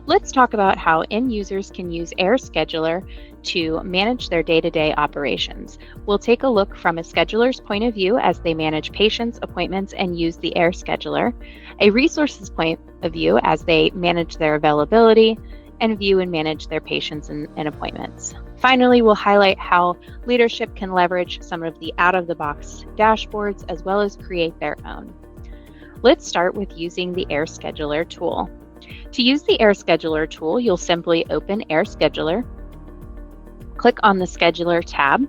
Let's talk about how end users can use Air Scheduler to manage their day-to-day operations. We'll take a look from a scheduler's point of view as they manage patients, appointments, and use the Air Scheduler, a resources point of view as they manage their availability, and view and manage their patients and appointments. Finally, we'll highlight how leadership can leverage some of the out-of-the-box dashboards as well as create their own. Let's start with using the Air Scheduler tool. To use the Air Scheduler tool, you'll simply open Air Scheduler, click on the Scheduler tab,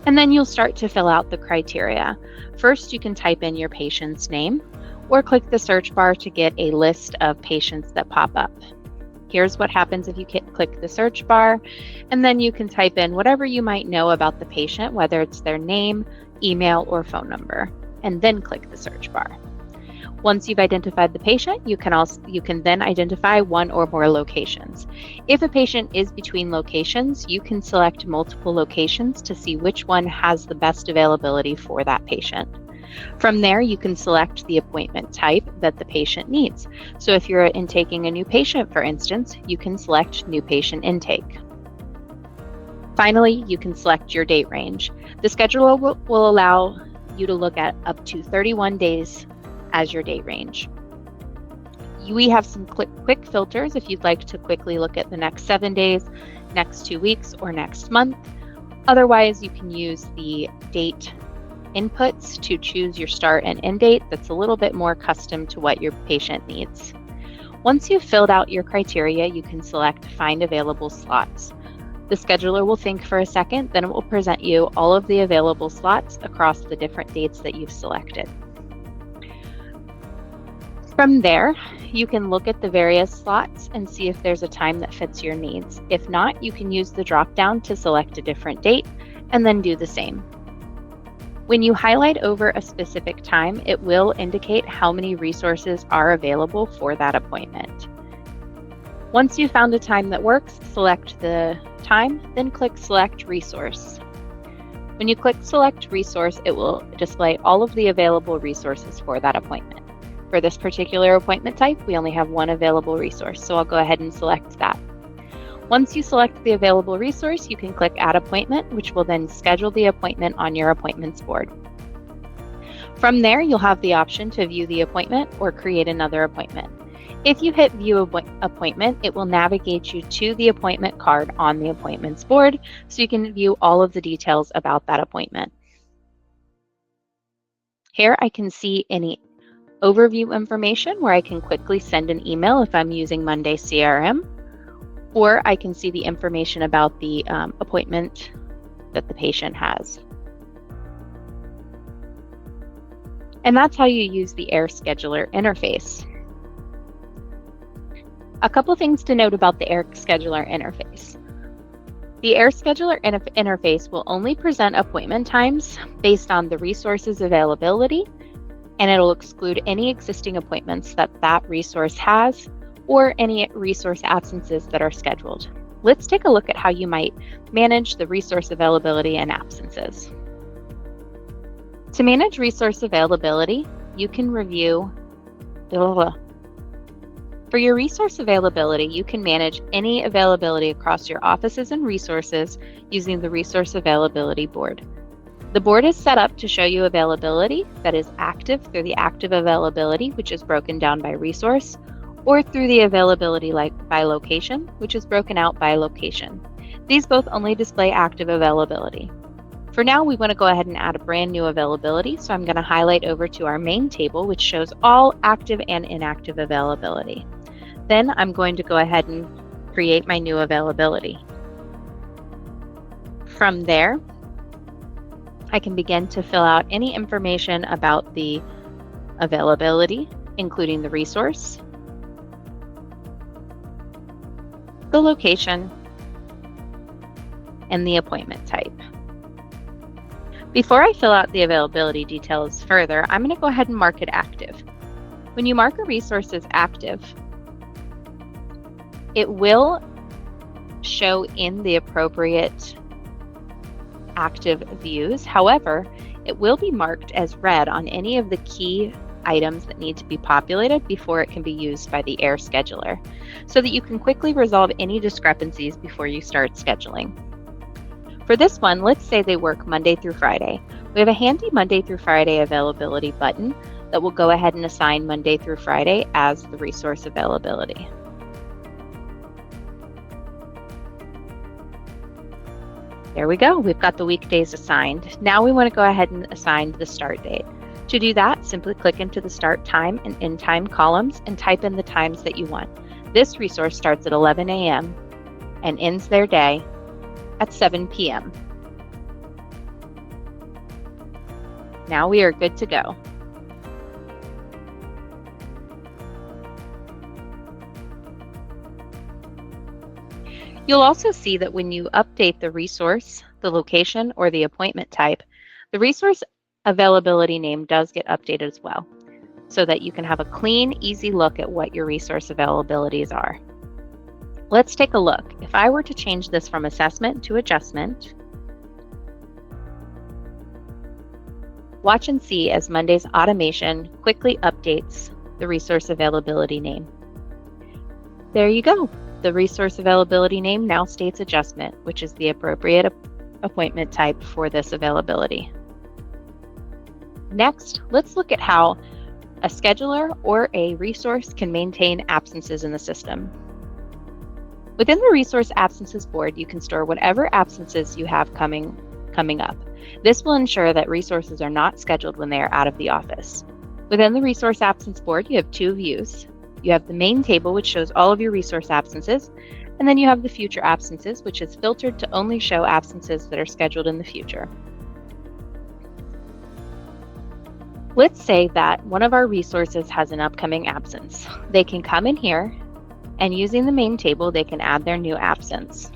and then you'll start to fill out the criteria. First, you can type in your patient's name or click the search bar to get a list of patients that pop up. Here's what happens if you click the search bar, and then you can type in whatever you might know about the patient, whether it's their name, email, or phone number, and then click the search bar. Once you've identified the patient, you can then identify one or more locations. If a patient is between locations, you can select multiple locations to see which one has the best availability for that patient. From there, you can select the appointment type that the patient needs. So if you're intaking a new patient, for instance, you can select new patient intake. Finally, you can select your date range. The scheduler will allow you to look at up to 31 days as your date range. We have some quick filters if you'd like to quickly look at the next 7 days, next 2 weeks, or next month. Otherwise, you can use the date inputs to choose your start and end date that's a little bit more custom to what your patient needs. Once you've filled out your criteria, you can select Find Available Slots. The scheduler will think for a second, then it will present you all of the available slots across the different dates that you've selected. From there, you can look at the various slots and see if there's a time that fits your needs. If not, you can use the drop-down to select a different date and then do the same. When you highlight over a specific time, it will indicate how many resources are available for that appointment. Once you've found a time that works, select the time, then click Select Resource. When you click Select Resource, it will display all of the available resources for that appointment. For this particular appointment type, we only have one available resource, so I'll go ahead and select that. Once you select the available resource, you can click Add Appointment, which will then schedule the appointment on your appointments board. From there, you'll have the option to view the appointment or create another appointment. If you hit View Appointment, it will navigate you to the appointment card on the appointments board, so you can view all of the details about that appointment. Here I can see any overview information where I can quickly send an email if I'm using Monday CRM, or I can see the information about the appointment that the patient has. And that's how you use the Air Scheduler interface. A couple things to note about the Air Scheduler interface. The Air Scheduler interface will only present appointment times based on the resources availability, and it'll exclude any existing appointments that resource has or any resource absences that are scheduled. Let's take a look at how you might manage the resource availability and absences. To manage resource availability, you can review For your resource availability, you can manage any availability across your offices and resources using the Resource Availability Board. The board is set up to show you availability that is active through the active availability, which is broken down by resource, or through the availability by location, which is broken out by location. These both only display active availability. For now, we want to go ahead and add a brand new availability, so I'm going to highlight over to our main table, which shows all active and inactive availability. Then I'm going to go ahead and create my new availability. From there, I can begin to fill out any information about the availability, including the resource, the location, and the appointment type. Before I fill out the availability details further, I'm going to go ahead and mark it active. When you mark a resource as active, it will show in the appropriate active views. However, it will be marked as red on any of the key items that need to be populated before it can be used by the AIR scheduler, so that you can quickly resolve any discrepancies before you start scheduling. For this one, let's say they work Monday through Friday. We have a handy Monday through Friday availability button that will go ahead and assign Monday through Friday as the resource availability. There we go. We've got the weekdays assigned. Now we want to go ahead and assign the start date. To do that, simply click into the start time and end time columns and type in the times that you want. This resource starts at 11 a.m. and ends their day at 7 p.m. Now we are good to go. You'll also see that when you update the resource, the location, or the appointment type, the resource availability name does get updated as well, so that you can have a clean, easy look at what your resource availabilities are. Let's take a look. If I were to change this from assessment to adjustment, watch and see as Monday's automation quickly updates the resource availability name. There you go. The resource availability name now states adjustment, which is the appropriate appointment type for this availability. Next, let's look at how a scheduler or a resource can maintain absences in the system. Within the resource absences board, you can store whatever absences you have coming up. This will ensure that resources are not scheduled when they are out of the office. Within the resource absence board, you have two views. You have the main table, which shows all of your resource absences, and then you have the future absences, which is filtered to only show absences that are scheduled in the future. Let's say that one of our resources has an upcoming absence. They can come in here, and using the main table, they can add their new absence.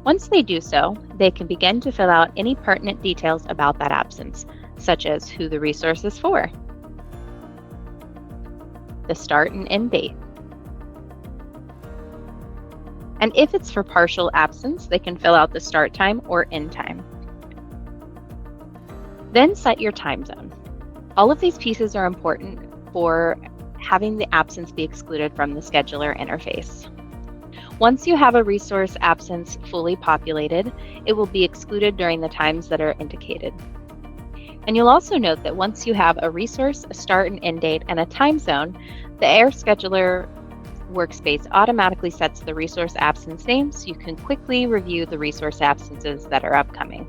Once they do so, they can begin to fill out any pertinent details about that absence, such as who the resource is for, the start and end date. And if it's for partial absence, they can fill out the start time or end time. Then set your time zone. All of these pieces are important for having the absence be excluded from the scheduler interface. Once you have a resource absence fully populated, it will be excluded during the times that are indicated. And you'll also note that once you have a resource, a start and end date, and a time zone, the AIR scheduler workspace automatically sets the resource absence name so you can quickly review the resource absences that are upcoming.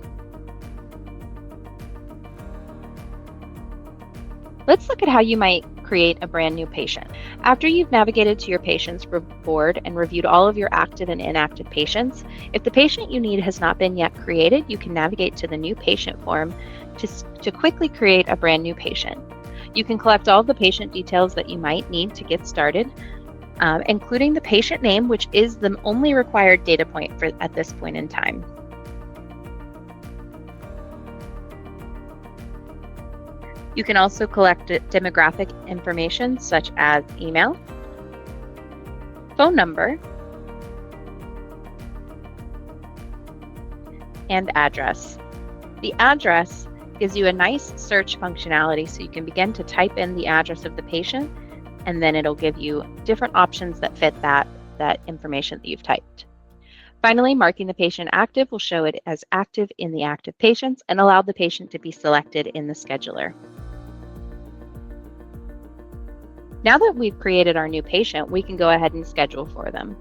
Let's look at how you might create a brand new patient. After you've navigated to your patients board and reviewed all of your active and inactive patients, if the patient you need has not been yet created, you can navigate to the new patient form to quickly create a brand new patient. You can collect all the patient details that you might need to get started, including the patient name, which is the only required data point at this point in time. You can also collect demographic information such as email, phone number, and address. The address gives you a nice search functionality so you can begin to type in the address of the patient, and then it'll give you different options that fit that information that you've typed. Finally, marking the patient active will show it as active in the active patients and allow the patient to be selected in the scheduler. Now that we've created our new patient, we can go ahead and schedule for them.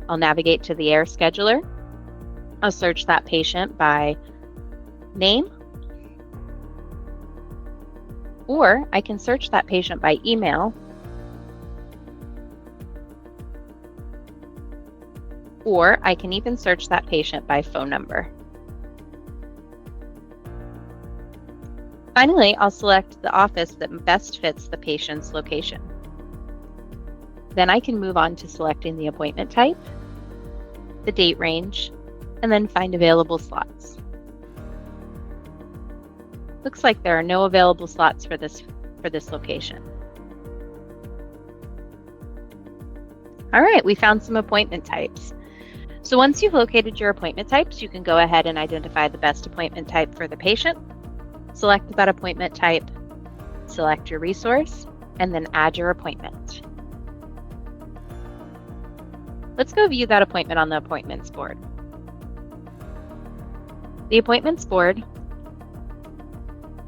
I'll navigate to the AIR scheduler. I'll search that patient by name, or I can search that patient by email, or I can even search that patient by phone number. Finally, I'll select the office that best fits the patient's location. Then I can move on to selecting the appointment type, the date range, and then find available slots. Looks like there are no available slots for this location. All right, we found some appointment types. So once you've located your appointment types, you can go ahead and identify the best appointment type for the patient. Select that appointment type, select your resource, and then add your appointment. Let's go view that appointment on the appointments board. The appointments board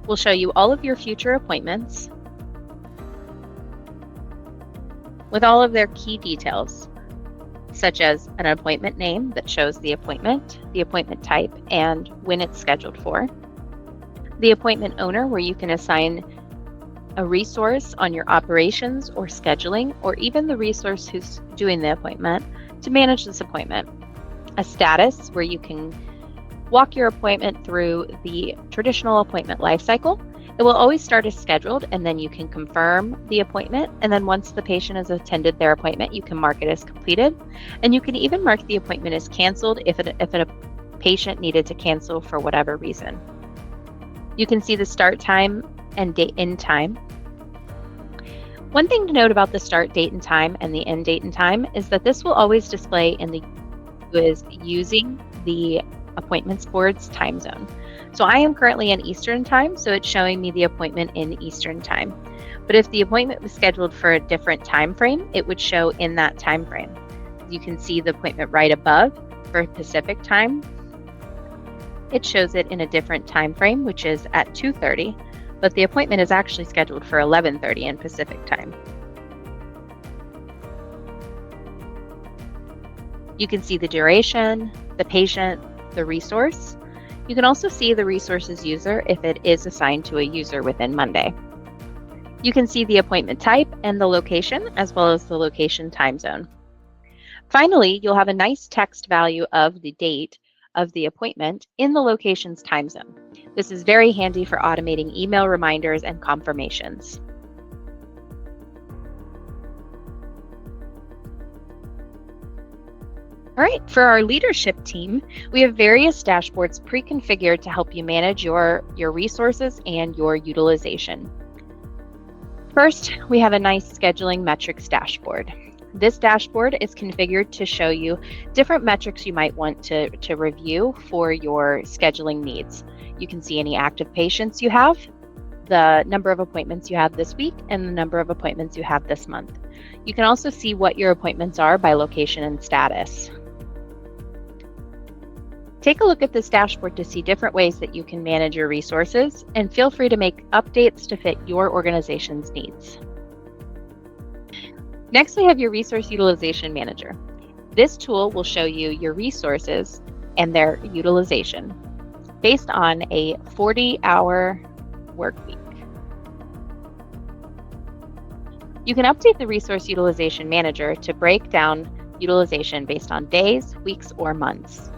will show you all of your future appointments with all of their key details, such as an appointment name that shows the appointment type, and when it's scheduled for. The appointment owner, where you can assign a resource on your operations or scheduling, or even the resource who's doing the appointment to manage this appointment. A status, where you can walk your appointment through the traditional appointment life cycle. It will always start as scheduled, and then you can confirm the appointment. And then once the patient has attended their appointment, you can mark it as completed. And you can even mark the appointment as canceled if a patient needed to cancel for whatever reason. You can see the start time and date and time. One thing to note about the start date and time and the end date and time is that this will always display in the who is using the appointments board's time zone. So I am currently in Eastern time, so it's showing me the appointment in Eastern time. But if the appointment was scheduled for a different time frame, it would show in that time frame. You can see the appointment right above for Pacific time. It shows it in a different time frame, which is at 2:30. But the appointment is actually scheduled for 11:30 in Pacific time. You can see the duration, the patient, the resource. You can also see the resource's user if it is assigned to a user within Monday. You can see the appointment type and the location, as well as the location time zone. Finally, you'll have a nice text value of the date of the appointment in the location's time zone. This is very handy for automating email reminders and confirmations. All right, for our leadership team, we have various dashboards pre-configured to help you manage your resources and your utilization. First, we have a nice scheduling metrics dashboard. This dashboard is configured to show you different metrics you might want to review for your scheduling needs. You can see any active patients you have, the number of appointments you have this week, and the number of appointments you have this month. You can also see what your appointments are by location and status. Take a look at this dashboard to see different ways that you can manage your resources, and feel free to make updates to fit your organization's needs. Next, we have your Resource Utilization Manager. This tool will show you your resources and their utilization based on a 40-hour work week. You can update the Resource Utilization Manager to break down utilization based on days, weeks, or months.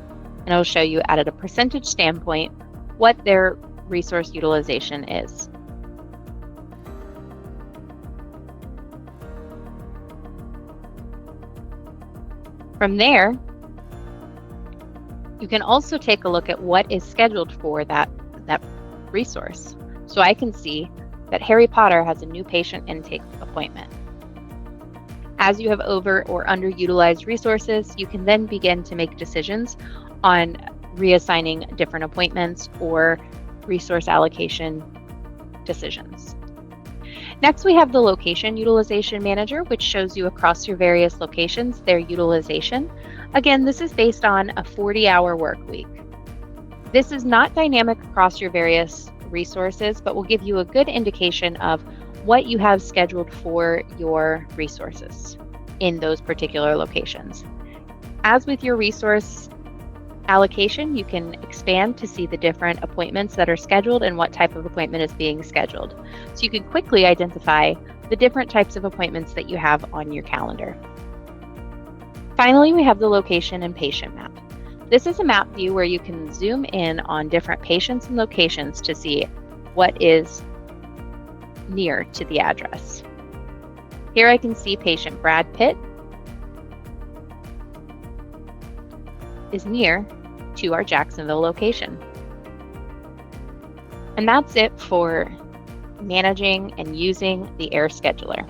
And it'll show you at a percentage standpoint what their resource utilization is. From there, you can also take a look at what is scheduled for that resource. So I can see that Harry Potter has a new patient intake appointment. As you have over or underutilized resources, you can then begin to make decisions on reassigning different appointments or resource allocation decisions. Next, we have the Location Utilization Manager, which shows you across your various locations their utilization. Again, this is based on a 40-hour work week. This is not dynamic across your various resources, but will give you a good indication of what you have scheduled for your resources in those particular locations. As with your resource allocation, you can expand to see the different appointments that are scheduled and what type of appointment is being scheduled. So you can quickly identify the different types of appointments that you have on your calendar. Finally, we have the Location and Patient Map. This is a map view where you can zoom in on different patients and locations to see what is near to the address. Here I can see patient Brad Pitt is near to our Jacksonville location. And that's it for managing and using the Air Scheduler.